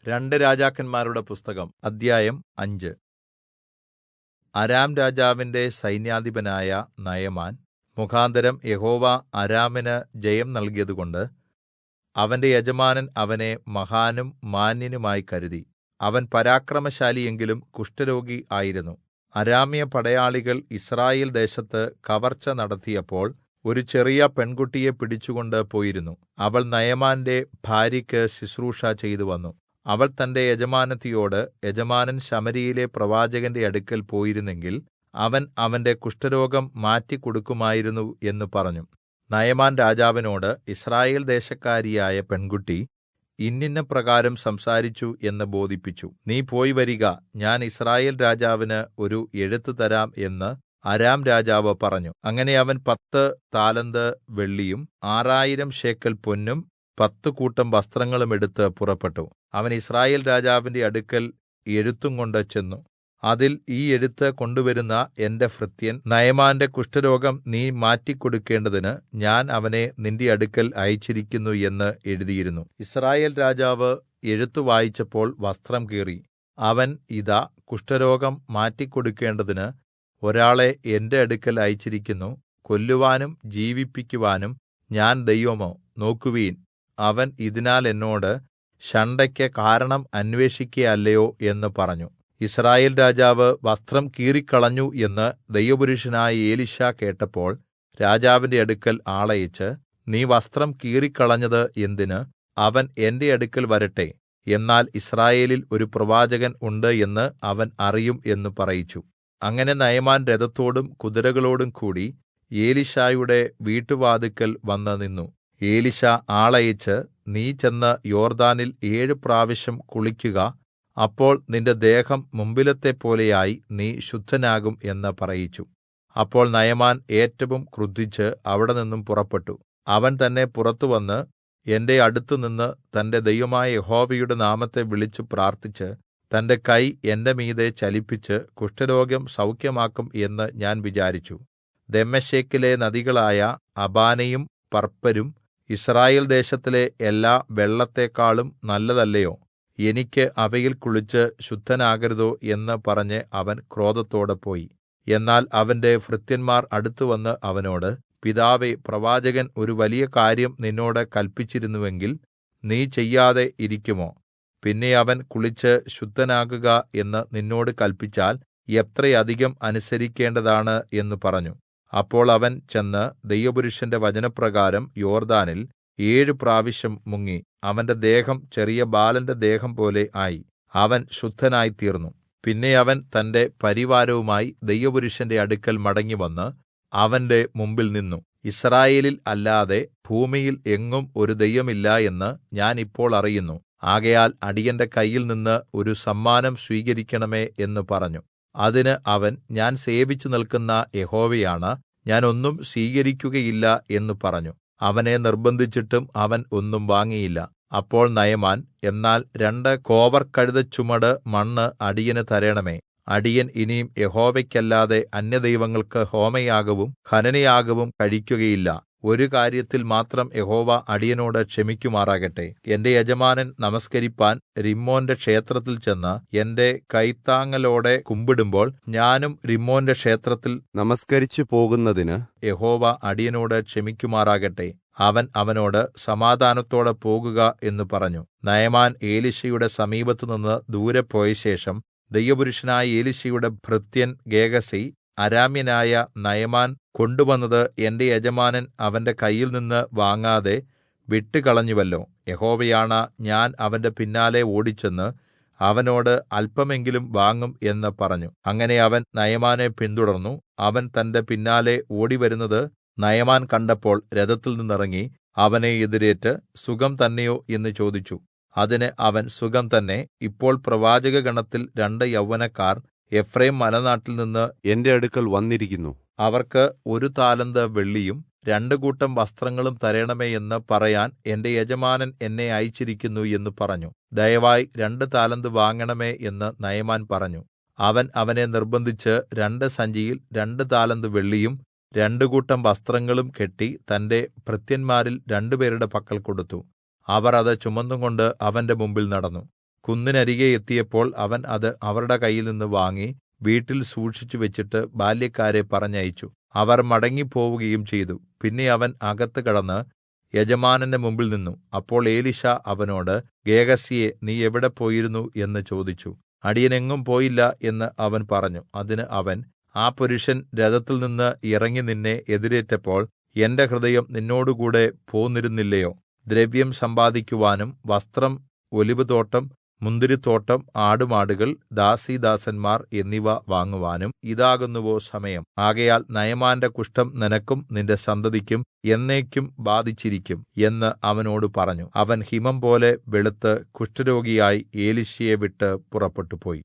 രണ്ട് രാജാക്കന്മാരുടെ പുസ്തകം അദ്ധ്യായം 5. അരാം രാജാവിന്റെ സൈന്യാധിപനായ നയമാൻ മുഖാന്തരം യഹോവ അരാമിന് ജയം നൽകിയതുകൊണ്ട് അവന്റെ യജമാനൻ അവനെ മഹാനും മാന്യനുമായി കരുതി. അവൻ പരാക്രമശാലി എങ്കിലും കുഷ്ഠരോഗി ആയിരുന്നു. അരാമ്യ പടയാളികൾ യിസ്രായേൽ ദേശത്ത് കവർച്ച നടത്തിയപ്പോൾ ഒരു ചെറിയ പെൺകുട്ടിയെ പിടിച്ചുകൊണ്ട് പോയിരുന്നു. അവൾ നയമാന്റെ ഭാര്യയ്ക്ക് ശുശ്രൂഷ ചെയ്തുവന്നു. അവൾ തന്റെ യജമാനത്തിയോട്, യജമാനൻ ശമര്യയിലെ പ്രവാചകന്റെ അടുക്കൽ പോയിരുന്നെങ്കിൽ അവൻ അവന്റെ കുഷ്ഠരോഗം മാറ്റിക്കൊടുക്കുമായിരുന്നു എന്ന് പറഞ്ഞു. നയമാൻ രാജാവിനോട്, യിസ്രായേൽ ദേശക്കാരിയായ പെൺകുട്ടി ഇന്നിന്ന പ്രകാരം സംസാരിച്ചു എന്ന് ബോധിപ്പിച്ചു. നീ പോയി വരിക, ഞാൻ യിസ്രായേൽ രാജാവിന് ഒരു എഴുത്ത് തരാം എന്ന് അരാം രാജാവ് പറഞ്ഞു. അങ്ങനെ അവൻ 10 താലന്ത് വെള്ളിയും 6000 ശേക്കെൽ പൊന്നും 10 കൂട്ടം വസ്ത്രങ്ങളും എടുത്ത് പുറപ്പെട്ടു. അവൻ യിസ്രായേൽ രാജാവിന്റെ അടുക്കൽ എഴുത്തുംകൊണ്ട് ചെന്നു. അതിൽ, ഈ എഴുത്ത് കൊണ്ടുവരുന്ന എന്റെ ഭൃത്യൻ നയമാന്റെ കുഷ്ഠരോഗം നീ മാറ്റിക്കൊടുക്കേണ്ടതിന് ഞാൻ അവനെ നിന്റെ അടുക്കൽ അയച്ചിരിക്കുന്നു എന്ന് എഴുതിയിരുന്നു. യിസ്രായേൽ രാജാവ് എഴുത്ത് വായിച്ചപ്പോൾ വസ്ത്രം കീറി. അവൻ, ഇതാ, കുഷ്ഠരോഗം മാറ്റിക്കൊടുക്കേണ്ടതിന് ഒരാളെ എന്റെ അടുക്കൽ അയച്ചിരിക്കുന്നു. കൊല്ലുവാനും ജീവിപ്പിക്കുവാനും ഞാൻ ദൈവമോ? നോക്കുവിൻ, അവൻ ഇതിനാൽ എന്നോട് ശണ്ഠയ്ക്ക് കാരണം അന്വേഷിക്കയല്ലയോ എന്ന് പറഞ്ഞു. യിസ്രായേൽ രാജാവ് വസ്ത്രം കീറിക്കളഞ്ഞു എന്ന് ദൈവപുരുഷനായ എലീശാ കേട്ടപ്പോൾ രാജാവിന്റെ അടുക്കൽ ആളയച്ച്, നീ വസ്ത്രം കീറിക്കളഞ്ഞത് എന്തിന്? അവൻ എന്റെ അടുക്കൽ വരട്ടെ, എന്നാൽ യിസ്രായേലിൽ ഒരു പ്രവാചകൻ ഉണ്ട് എന്ന് അവൻ അറിയും എന്ന് പറയിച്ചു. അങ്ങനെ നയമാൻ രഥത്തോടും കുതിരകളോടും കൂടി എലീശായുടെ വീട്ടുവാതിൽക്കൽ വന്ന് നിന്നു. എലീശാ ആളയച്ച്, നീ ചെന്ന് യോർദ്ദാനിൽ 7 പ്രാവശ്യം കുളിക്കുക, അപ്പോൾ നിന്റെ ദേഹം മുമ്പിലത്തെപ്പോലെയായി നീ ശുദ്ധനാകും എന്ന് പറയിച്ചു. അപ്പോൾ നയമാൻ ഏറ്റവും ക്രുദ്ധിച്ച് അവിടെനിന്നും പുറപ്പെട്ടു. അവൻ തന്നെ പുറത്തുവന്ന് എന്റെ അടുത്തുനിന്ന് തന്റെ ദൈവമായ യഹോവയുടെ നാമത്തെ വിളിച്ചു പ്രാർത്ഥിച്ച് തന്റെ കൈ എന്റെ മീതെ ചലിപ്പിച്ച് കുഷ്ഠരോഗം സൗഖ്യമാക്കും എന്ന് ഞാൻ വിചാരിച്ചു. ദമ്മേശെക്കിലെ നദികളായ അബാനയും പർപ്പരും യിസ്രായേൽ ദേശത്തിലെ എല്ലാ വെള്ളത്തെക്കാളും നല്ലതല്ലയോ? എനിക്ക് അവയിൽ കുളിച്ച് ശുദ്ധനാകരുതോ എന്ന് പറഞ്ഞ് അവൻ ക്രോധത്തോടെ പോയി. എന്നാൽ അവന്റെ ഭൃത്യന്മാർ അടുത്തുവന്ന് അവനോട്, പിതാവേ, പ്രവാചകൻ ഒരു വലിയ കാര്യം നിന്നോട് കല്പിച്ചിരുന്നുവെങ്കിൽ നീ ചെയ്യാതെ ഇരിക്കുമോ? പിന്നെ അവൻ കുളിച്ച് ശുദ്ധനാകുക എന്ന് നിന്നോട് കല്പിച്ചാൽ എത്രയധികം അനുസരിക്കേണ്ടതാണ് എന്ന് പറഞ്ഞു. അപ്പോൾ അവൻ ചെന്ന് ദൈവപുരുഷന്റെ വചനപ്രകാരം യോർദ്ദാനിൽ 7 പ്രാവശ്യം മുങ്ങി. അവന്റെ ദേഹം ചെറിയ ബാലന്റെ ദേഹം പോലെ ആയി. അവൻ ശുദ്ധനായിത്തീർന്നു. പിന്നെ അവൻ തന്റെ പരിവാരവുമായി ദൈവപുരുഷന്റെ അടുക്കൽ മടങ്ങിവന്ന് അവന്റെ മുമ്പിൽ നിന്നു. യിസ്രായേലിൽ അല്ലാതെ ഭൂമിയിൽ എങ്ങും ഒരു ദൈവമില്ല എന്ന് ഞാൻ ഇപ്പോൾ അറിയുന്നു. ആകയാൽ അടിയന്റെ കയ്യിൽ നിന്ന് ഒരു സമ്മാനം സ്വീകരിക്കണമേ എന്ന് പറഞ്ഞു. അതിന് അവൻ, ഞാൻ സേവിച്ചു നിൽക്കുന്ന യഹോവയാണ്, ഞാൻ ഒന്നും സ്വീകരിക്കുകയില്ല എന്ന് പറഞ്ഞു. അവനെ നിർബന്ധിച്ചിട്ടും അവൻ ഒന്നും വാങ്ങിയില്ല. അപ്പോൾ നയമാൻ, എന്നാൽ 2 കോവർകഴുതച്ചുമട് മണ്ണ് അടിയന് തരേണമേ. അടിയൻ ഇനി യഹോവയ്ക്കല്ലാതെ അന്യദൈവങ്ങൾക്ക് ഹോമയാഗവും ഹനനയാഗവും കഴിക്കുകയില്ല. ഒരു കാര്യത്തിൽ മാത്രം യഹോവ അടിയനോട് ക്ഷമിക്കുമാറാകട്ടെ. എന്റെ യജമാനൻ നമസ്കരിപ്പാൻ രിമ്മോന്റെ ക്ഷേത്രത്തിൽ ചെന്ന് എന്റെ കൈത്താങ്ങലോടെ കുമ്പിടുമ്പോൾ ഞാനും രിമ്മോന്റെ ക്ഷേത്രത്തിൽ നമസ്കരിച്ചു പോകുന്നതിന് യഹോവ അടിയനോട് ക്ഷമിക്കുമാറാകട്ടെ. അവൻ അവനോട്, സമാധാനത്തോടെ പോകുക എന്ന് പറഞ്ഞു. നയമാൻ എലീശയുടെ സമീപത്തുനിന്ന് ദൂരെ പോയശേഷം ദൈവപുരുഷനായ എലീശയുടെ ഭൃത്യൻ ഗേഹസി അരാമ്യനായ നയമാൻ കൊണ്ടുവന്നത് എന്റെ യജമാനൻ അവന്റെ കയ്യിൽ നിന്ന് വാങ്ങാതെ വിട്ടുകളഞ്ഞുവല്ലോ. യഹോവയാണ, ഞാൻ അവന്റെ പിന്നാലെ ഓടിച്ചെന്ന് അവനോട് അല്പമെങ്കിലും വാങ്ങും എന്ന് പറഞ്ഞു. അങ്ങനെ അവൻ നയമാനെ പിന്തുടർന്നു. അവൻ തന്റെ പിന്നാലെ ഓടിവരുന്നത് നയമാൻ കണ്ടപ്പോൾ രഥത്തിൽ നിന്നിറങ്ങി അവനെ എതിരേറ്റ്, സുഖം തന്നെയോ എന്ന് ചോദിച്ചു. അതിന് അവൻ, സുഖം തന്നെ. ഇപ്പോൾ പ്രവാചകഗണത്തിൽ 2 യൗവനക്കാർ എഫ്രയീം മലനാട്ടിൽ നിന്ന് എന്റെ അടുക്കൽ വന്നിരിക്കുന്നു. അവർക്ക് 1 താലന്ത് വെള്ളിയും 2 കൂട്ടം വസ്ത്രങ്ങളും തരേണമേ എന്ന് പറയാൻ എന്റെ യജമാനൻ എന്നെ അയച്ചിരിക്കുന്നു എന്ന് പറഞ്ഞു. ദയവായി 2 താലന്ത് വാങ്ങണമേ എന്ന് നയമാൻ പറഞ്ഞു. അവൻ അവനെ നിർബന്ധിച്ച് 2 സഞ്ചിയിൽ 2 താലന്ത് വെള്ളിയും 2 കൂട്ടം വസ്ത്രങ്ങളും കെട്ടി തന്റെ ഭൃത്യന്മാരിൽ 2 പേരുടെ പക്കൽ കൊടുത്തു. അവർ അത് ചുമന്നുകൊണ്ട് അവന്റെ മുമ്പിൽ നടന്നു. കുന്നിനരികെ എത്തിയപ്പോൾ അവൻ അത് അവരുടെ കയ്യിൽനിന്ന് വാങ്ങി വീട്ടിൽ സൂക്ഷിച്ചു വെച്ചിട്ട് ബാല്യക്കാരെ പറഞ്ഞയച്ചു. അവർ മടങ്ങിപ്പോവുകയും ചെയ്തു. പിന്നെ അവൻ അകത്ത് കടന്ന് യജമാനന്റെ മുമ്പിൽ നിന്നു. അപ്പോൾ എലീശാ അവനോട്, ഗേഹസിയേ, നീ എവിടെ പോയിരുന്നു എന്ന് ചോദിച്ചു. അടിയൻ എങ്ങും പോയില്ല എന്ന് അവൻ പറഞ്ഞു. അതിന് അവൻ, ആ പുരുഷൻ രഥത്തിൽനിന്ന് ഇറങ്ങി നിന്നെ എതിരേറ്റപ്പോൾ എന്റെ ഹൃദയം നിന്നോടുകൂടെ പോന്നിരുന്നില്ലയോ? ദ്രവ്യം സമ്പാദിക്കുവാനും വസ്ത്രം, ഒലിവുതോട്ടം, മുന്തിരിത്തോട്ടം, ആടുമാടുകൾ, ദാസീദാസന്മാർ എന്നിവ വാങ്ങുവാനും ഇതാകുന്നുവോ സമയം? ആകയാൽ നയമാന്റെ കുഷ്ഠം നിനക്കും നിന്റെ സന്തതിക്കും എന്നേക്കും ബാധിച്ചിരിക്കും എന്ന് അവനോട് പറഞ്ഞു. അവൻ ഹിമംപോലെ വെളുത്ത് കുഷ്ഠരോഗിയായി എലീശയെ വിട്ട് പുറപ്പെട്ടുപോയി.